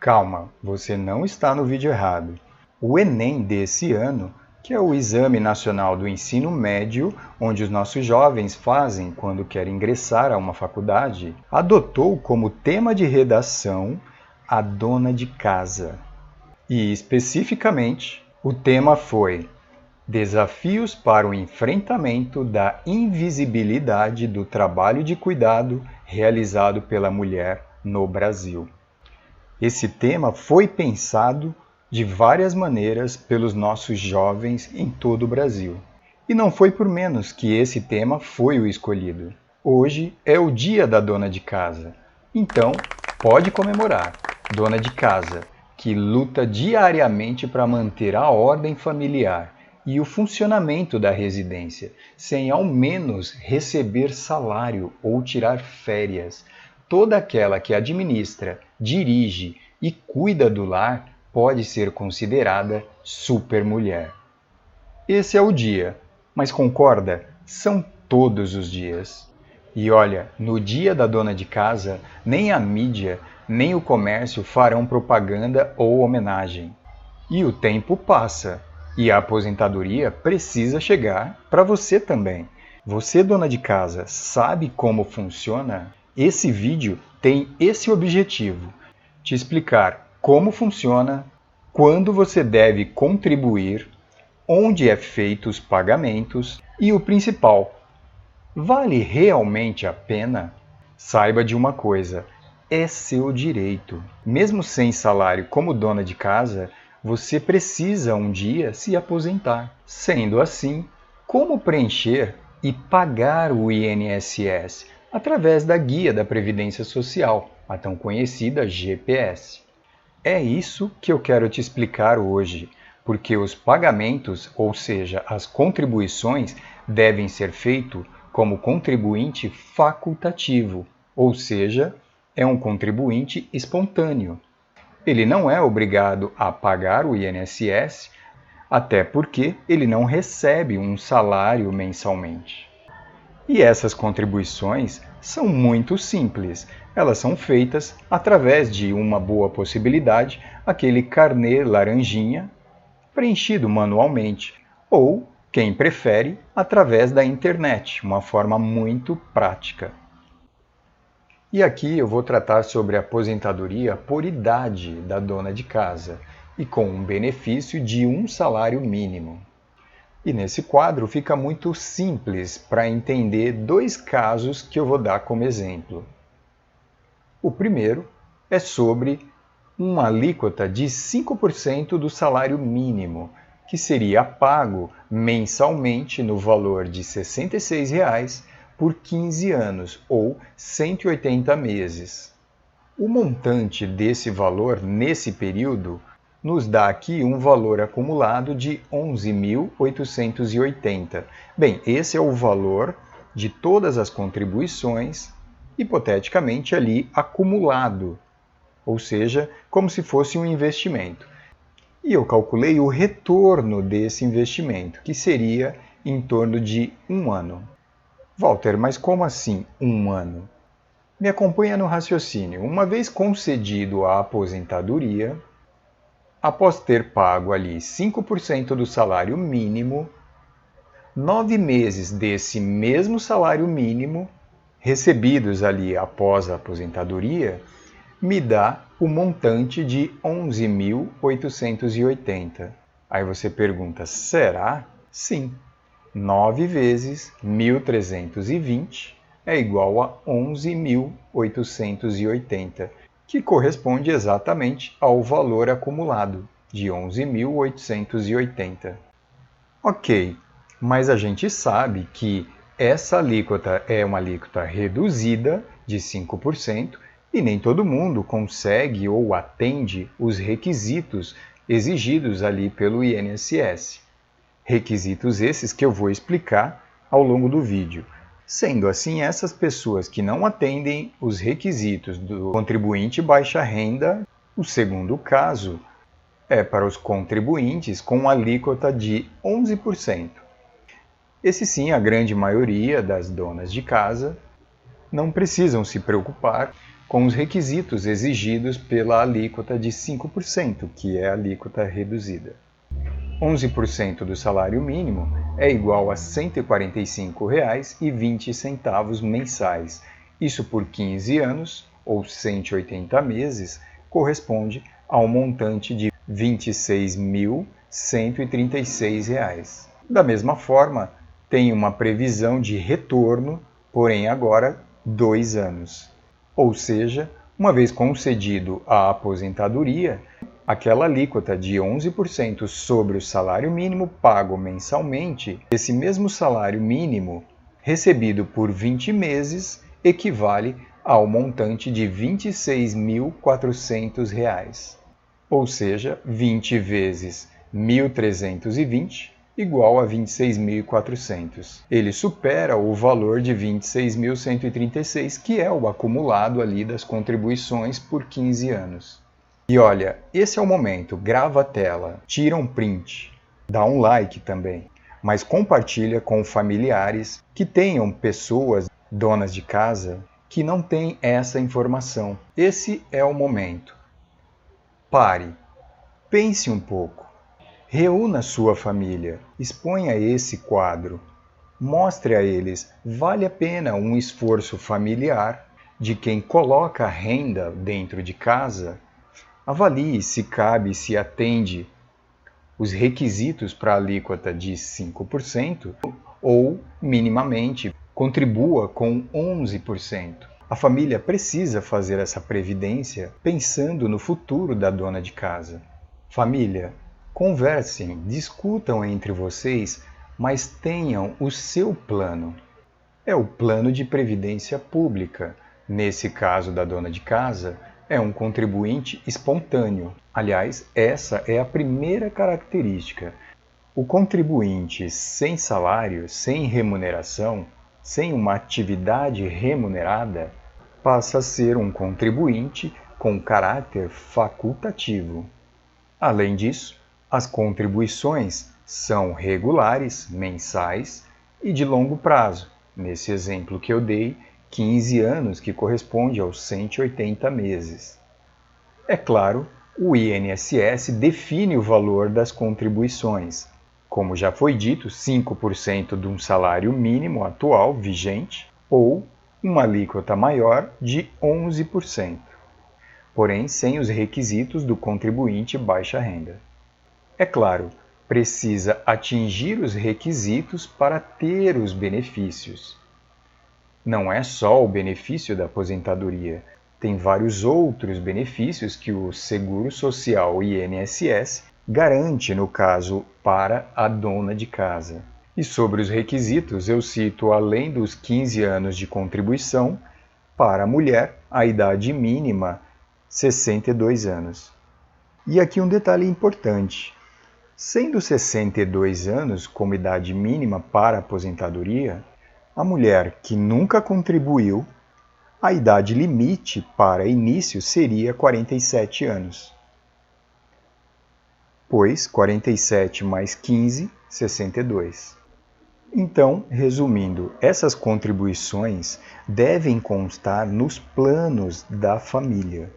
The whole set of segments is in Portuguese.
Calma, você não está no vídeo errado. O Enem desse ano, que é o Exame Nacional do Ensino Médio, onde os nossos jovens fazem quando querem ingressar a uma faculdade, adotou como tema de redação a dona de casa. E, especificamente, o tema foi Desafios para o enfrentamento da invisibilidade do trabalho de cuidado realizado pela mulher no Brasil. Esse tema foi pensado de várias maneiras pelos nossos jovens em todo o Brasil. E não foi por menos que esse tema foi o escolhido. Hoje é o Dia da Dona de Casa. Então, pode comemorar, dona de casa, que luta diariamente para manter a ordem familiar e o funcionamento da residência, sem ao menos receber salário ou tirar férias. Toda aquela que administra, dirige e cuida do lar pode ser considerada supermulher. Esse é o dia, mas concorda? São todos os dias. E olha, no dia da dona de casa, nem a mídia, nem o comércio farão propaganda ou homenagem. E o tempo passa, e a aposentadoria precisa chegar para você também. Você, dona de casa, sabe como funciona? Esse vídeo tem esse objetivo: te explicar como funciona, quando você deve contribuir, onde é feito os pagamentos e o principal, vale realmente a pena? Saiba de uma coisa, é seu direito. Mesmo sem salário como dona de casa, você precisa um dia se aposentar. Sendo assim, como preencher e pagar o INSS através da Guia da Previdência Social, a tão conhecida GPS? É isso que eu quero te explicar hoje, porque os pagamentos, ou seja, as contribuições, devem ser feitos como contribuinte facultativo, ou seja, é um contribuinte espontâneo. Ele não é obrigado a pagar o INSS, até porque ele não recebe um salário mensalmente. E essas contribuições são muito simples. Elas são feitas através de uma boa possibilidade, aquele carnê laranjinha preenchido manualmente, ou, quem prefere, através da internet, uma forma muito prática. E aqui eu vou tratar sobre a aposentadoria por idade da dona de casa e com um benefício de um salário mínimo. E nesse quadro fica muito simples para entender dois casos que eu vou dar como exemplo. O primeiro é sobre uma alíquota de 5% do salário mínimo, que seria pago mensalmente no valor de R$ 66,00 por 15 anos ou 180 meses. O montante desse valor nesse período nos dá aqui um valor acumulado de 11.880. Bem, esse é o valor de todas as contribuições, hipoteticamente ali acumulado, ou seja, como se fosse um investimento. E eu calculei o retorno desse investimento, que seria em torno de 1 ano. Walter, mas como assim 1 ano? Me acompanha no raciocínio. Uma vez concedido a aposentadoria, após ter pago ali 5% do salário mínimo, 9 meses desse mesmo salário mínimo, recebidos ali após a aposentadoria, me dá o montante de 11.880. Aí você pergunta, será? Sim. 9 vezes 1.320 é igual a 11.880, que corresponde exatamente ao valor acumulado de 11.880. Ok, mas a gente sabe que essa alíquota é uma alíquota reduzida de 5% e nem todo mundo consegue ou atende os requisitos exigidos ali pelo INSS. Requisitos esses que eu vou explicar ao longo do vídeo. Sendo assim, essas pessoas que não atendem os requisitos do contribuinte baixa renda, o segundo caso é para os contribuintes com alíquota de 11%. Esse sim, a grande maioria das donas de casa não precisam se preocupar com os requisitos exigidos pela alíquota de 5%, que é a alíquota reduzida. 11% do salário mínimo é igual a R$ 145,20 mensais. Isso por 15 anos, ou 180 meses, corresponde a um montante de R$ 26.136. Da mesma forma, tem uma previsão de retorno, porém agora 2 anos. Ou seja, uma vez concedido a aposentadoria, aquela alíquota de 11% sobre o salário mínimo pago mensalmente, esse mesmo salário mínimo recebido por 20 meses equivale ao montante de R$ 26.400, ou seja, 20 vezes 1.320 igual a 26.400. Ele supera o valor de 26.136, que é o acumulado ali das contribuições por 15 anos. E olha, esse é o momento, grava a tela, tira um print, dá um like também, mas compartilha com familiares que tenham pessoas, donas de casa, que não têm essa informação. Esse é o momento. Pare, pense um pouco, reúna sua família, exponha esse quadro, mostre a eles, vale a pena um esforço familiar de quem coloca a renda dentro de casa. Avalie se cabe e se atende os requisitos para a alíquota de 5% ou, minimamente, contribua com 11%. A família precisa fazer essa previdência pensando no futuro da dona de casa. Família, conversem, discutam entre vocês, mas tenham o seu plano. É o plano de previdência pública. Nesse caso da dona de casa, é um contribuinte espontâneo. Aliás, essa é a primeira característica. O contribuinte sem salário, sem remuneração, sem uma atividade remunerada, passa a ser um contribuinte com caráter facultativo. Além disso, as contribuições são regulares, mensais e de longo prazo. Nesse exemplo que eu dei, 15 anos, que corresponde aos 180 meses. É claro, o INSS define o valor das contribuições. Como já foi dito, 5% de um salário mínimo atual vigente ou uma alíquota maior de 11%, porém sem os requisitos do contribuinte baixa renda. É claro, precisa atingir os requisitos para ter os benefícios. Não é só o benefício da aposentadoria, tem vários outros benefícios que o Seguro Social INSS garante, no caso, para a dona de casa. E sobre os requisitos, eu cito, além dos 15 anos de contribuição, para a mulher, a idade mínima, 62 anos. E aqui um detalhe importante. Sendo 62 anos como idade mínima para a aposentadoria, a mulher que nunca contribuiu, a idade limite para início seria 47 anos. Pois 47 mais 15, 62. Então, resumindo, essas contribuições devem constar nos planos da família.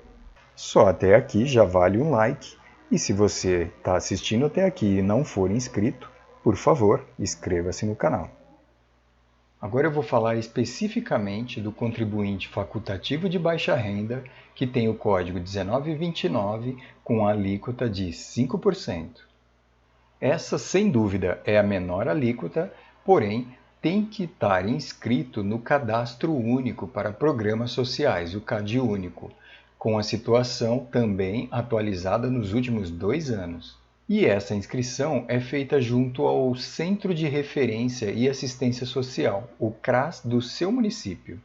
Só até aqui já vale um like. E se você está assistindo até aqui e não for inscrito, por favor, inscreva-se no canal. Agora eu vou falar especificamente do contribuinte facultativo de baixa renda, que tem o código 1929 com a alíquota de 5%. Essa, sem dúvida, é a menor alíquota, porém, tem que estar inscrito no Cadastro Único para Programas Sociais, o CadÚnico, com a situação também atualizada nos últimos 2 anos. E essa inscrição é feita junto ao Centro de Referência e Assistência Social, o CRAS do seu município.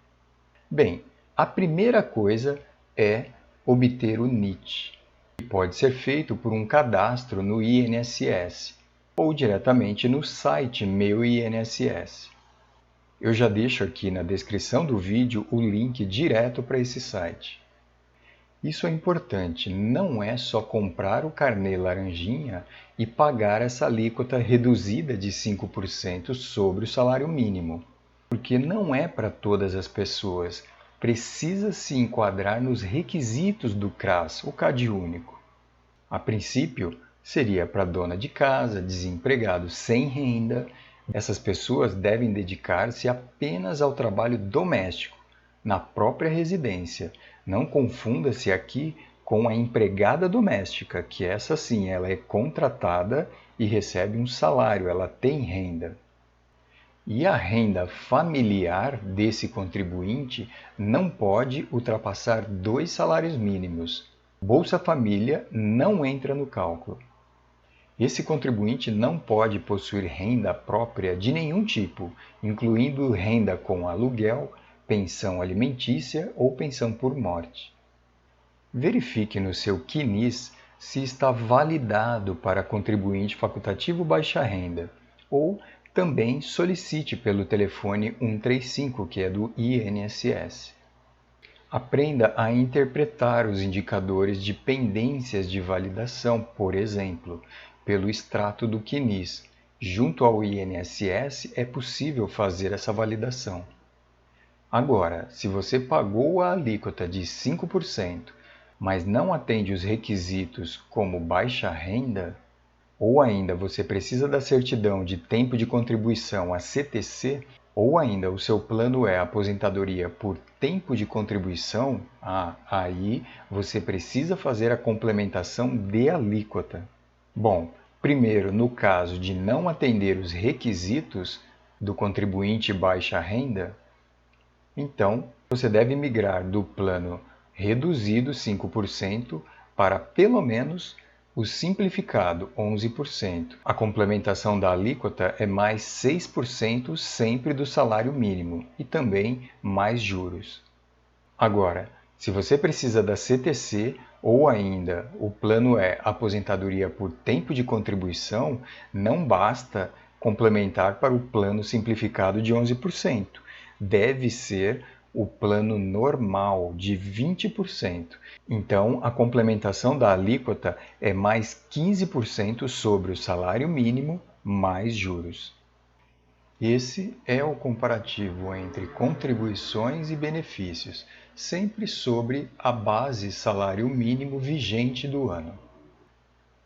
Bem, a primeira coisa é obter o NIT, que pode ser feito por um cadastro no INSS ou diretamente no site Meu INSS. Eu já deixo aqui na descrição do vídeo o link direto para esse site. Isso é importante, não é só comprar o carnê laranjinha e pagar essa alíquota reduzida de 5% sobre o salário mínimo, porque não é para todas as pessoas. precisa se enquadrar nos requisitos do CRAS, o CAD único. A princípio, seria para dona de casa, desempregado sem renda. Essas pessoas devem dedicar-se apenas ao trabalho doméstico, na própria residência. Não confunda-se aqui com a empregada doméstica, que essa sim, ela é contratada e recebe um salário, ela tem renda. E a renda familiar desse contribuinte não pode ultrapassar 2 salários mínimos. Bolsa Família não entra no cálculo. Esse contribuinte não pode possuir renda própria de nenhum tipo, incluindo renda com aluguel, pensão alimentícia ou pensão por morte. Verifique no seu CNIS se está validado para contribuinte facultativo baixa renda, ou também solicite pelo telefone 135, que é do INSS. Aprenda a interpretar os indicadores de pendências de validação, por exemplo, pelo extrato do CNIS. Junto ao INSS é possível fazer essa validação. Agora, se você pagou a alíquota de 5%, mas não atende os requisitos como baixa renda, ou ainda você precisa da certidão de tempo de contribuição, a CTC, ou ainda o seu plano é aposentadoria por tempo de contribuição, aí você precisa fazer a complementação de alíquota. Bom, primeiro, no caso de não atender os requisitos do contribuinte baixa renda, então você deve migrar do plano reduzido 5% para pelo menos o simplificado 11%. A complementação da alíquota é mais 6% sempre do salário mínimo e também mais juros. Agora, se você precisa da CTC ou ainda o plano é aposentadoria por tempo de contribuição, não basta complementar para o plano simplificado de 11%. Deve ser o plano normal de 20%. Então, a complementação da alíquota é mais 15% sobre o salário mínimo mais juros. Esse é o comparativo entre contribuições e benefícios, sempre sobre a base salário mínimo vigente do ano.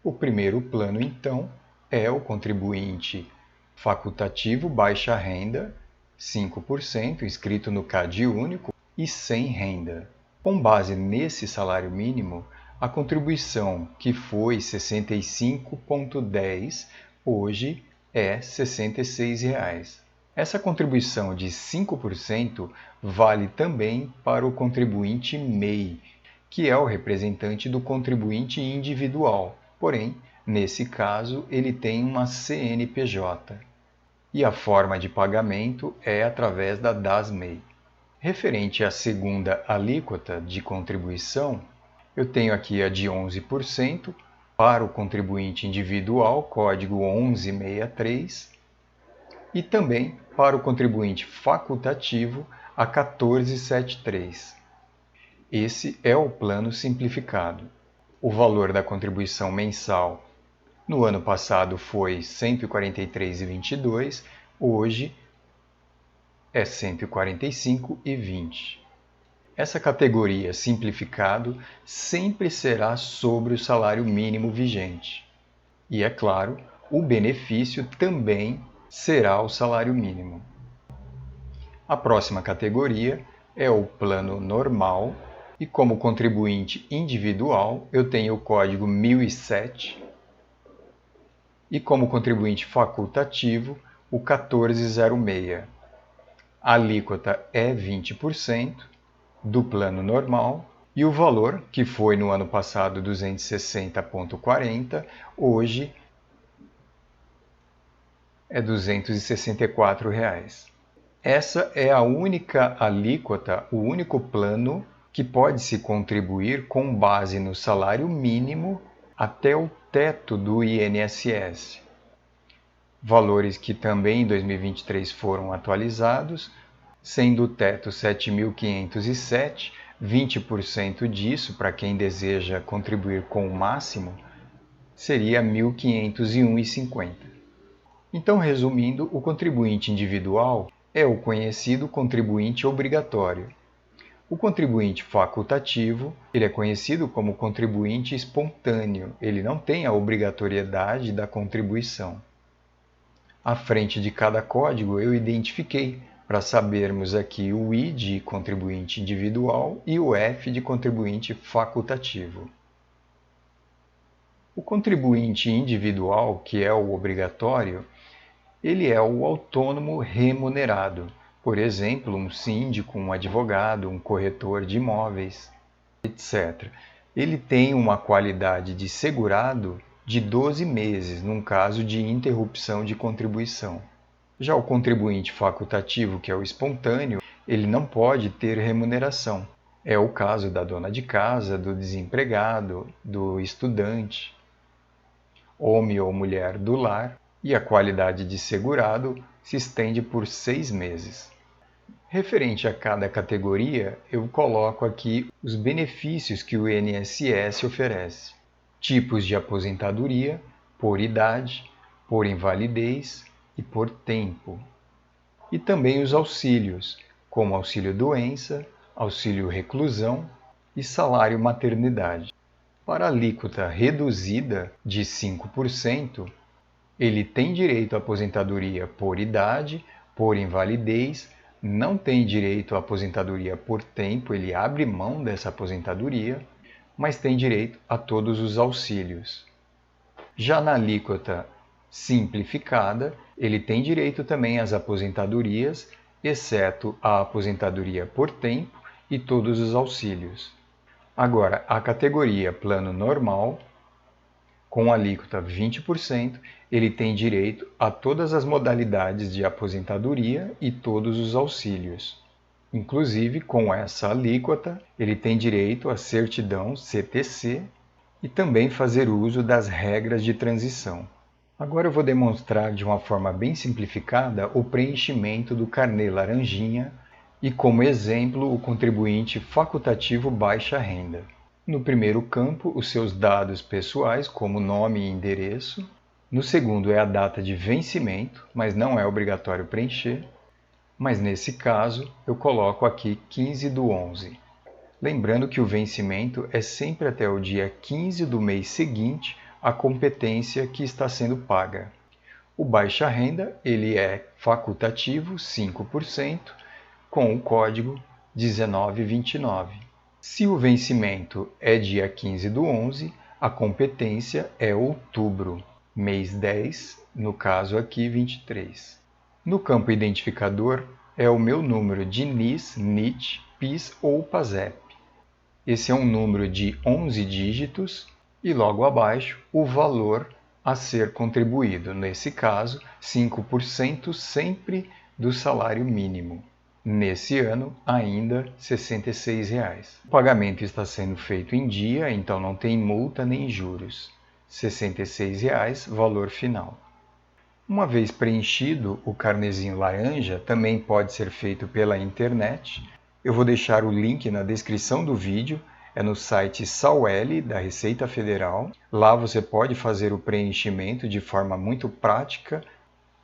O primeiro plano, então, é o contribuinte facultativo baixa renda, 5%, inscrito no CAD único, e sem renda. Com base nesse salário mínimo, a contribuição, que foi R$ 65,10, hoje é R$ 66. Essa contribuição de 5% vale também para o contribuinte MEI, que é o representante do contribuinte individual, porém, nesse caso, ele tem uma CNPJ. E a forma de pagamento é através da DAS-MEI. Referente à segunda alíquota de contribuição, eu tenho aqui a de 11% para o contribuinte individual, código 1163, e também para o contribuinte facultativo, a 1473. Esse é o plano simplificado. O valor da contribuição mensal no ano passado foi R$ 143,22, hoje é R$ 145,20. Essa categoria simplificado sempre será sobre o salário mínimo vigente. E, é claro, o benefício também será o salário mínimo. A próxima categoria é o plano normal, e como contribuinte individual eu tenho o código 1007, e como contribuinte facultativo o 1406. A alíquota é 20% do plano normal e o valor, que foi no ano passado R$ 260,40, hoje é R$ 264. Essa é a única alíquota, o único plano que pode-se contribuir com base no salário mínimo até o teto do INSS. Valores que também em 2023 foram atualizados, sendo o teto 7.507, 20% disso, para quem deseja contribuir com o máximo, seria R$ 1.501,50. Então, resumindo, o contribuinte individual é o conhecido contribuinte obrigatório. O contribuinte facultativo, ele é conhecido como contribuinte espontâneo, ele não tem a obrigatoriedade da contribuição. À frente de cada código eu identifiquei para sabermos aqui o I de contribuinte individual e o F de contribuinte facultativo. O contribuinte individual, que é o obrigatório, ele é o autônomo remunerado. Por exemplo, um síndico, um advogado, um corretor de imóveis, etc. Ele tem uma qualidade de segurado de 12 meses, num caso de interrupção de contribuição. Já o contribuinte facultativo, que é o espontâneo, ele não pode ter remuneração. É o caso da dona de casa, do desempregado, do estudante, homem ou mulher do lar, e a qualidade de segurado se estende por 6 meses. Referente a cada categoria, eu coloco aqui os benefícios que o INSS oferece. Tipos de aposentadoria, por idade, por invalidez e por tempo. E também os auxílios, como auxílio-doença, auxílio-reclusão e salário-maternidade. Para a alíquota reduzida de 5%, ele tem direito à aposentadoria por idade, por invalidez, não tem direito à aposentadoria por tempo, ele abre mão dessa aposentadoria, mas tem direito a todos os auxílios. Já na alíquota simplificada, ele tem direito também às aposentadorias, exceto a aposentadoria por tempo e todos os auxílios. Agora, a categoria plano normal, com alíquota 20%, ele tem direito a todas as modalidades de aposentadoria e todos os auxílios. Inclusive, com essa alíquota, ele tem direito à certidão CTC e também fazer uso das regras de transição. Agora eu vou demonstrar de uma forma bem simplificada o preenchimento do carnê laranjinha e, como exemplo, o contribuinte facultativo baixa renda. No primeiro campo, os seus dados pessoais, como nome e endereço. No segundo é a data de vencimento, mas não é obrigatório preencher. Mas nesse caso, eu coloco aqui 15/11. Lembrando que o vencimento é sempre até o dia 15 do mês seguinte à competência que está sendo paga. O baixa renda, ele é facultativo, 5%, com o código 1929. Se o vencimento é dia 15/11, a competência é outubro, mês 10, no caso aqui 23. No campo identificador é o meu número de NIS, NIT, PIS ou PASEP. Esse é um número de 11 dígitos e logo abaixo o valor a ser contribuído, nesse caso 5% sempre do salário mínimo. Nesse ano, ainda R$ 66. O pagamento está sendo feito em dia, então não tem multa nem juros. R$ 66, valor final. Uma vez preenchido o carnezinho laranja, também pode ser feito pela internet. Eu vou deixar o link na descrição do vídeo, é no site Sauel, da Receita Federal. Lá você pode fazer o preenchimento de forma muito prática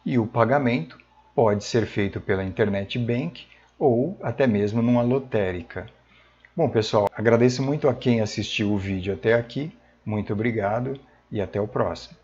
e o pagamento pode ser feito pela Internet Bank ou até mesmo numa lotérica. Bom, pessoal, agradeço muito a quem assistiu o vídeo até aqui. Muito obrigado e até o próximo.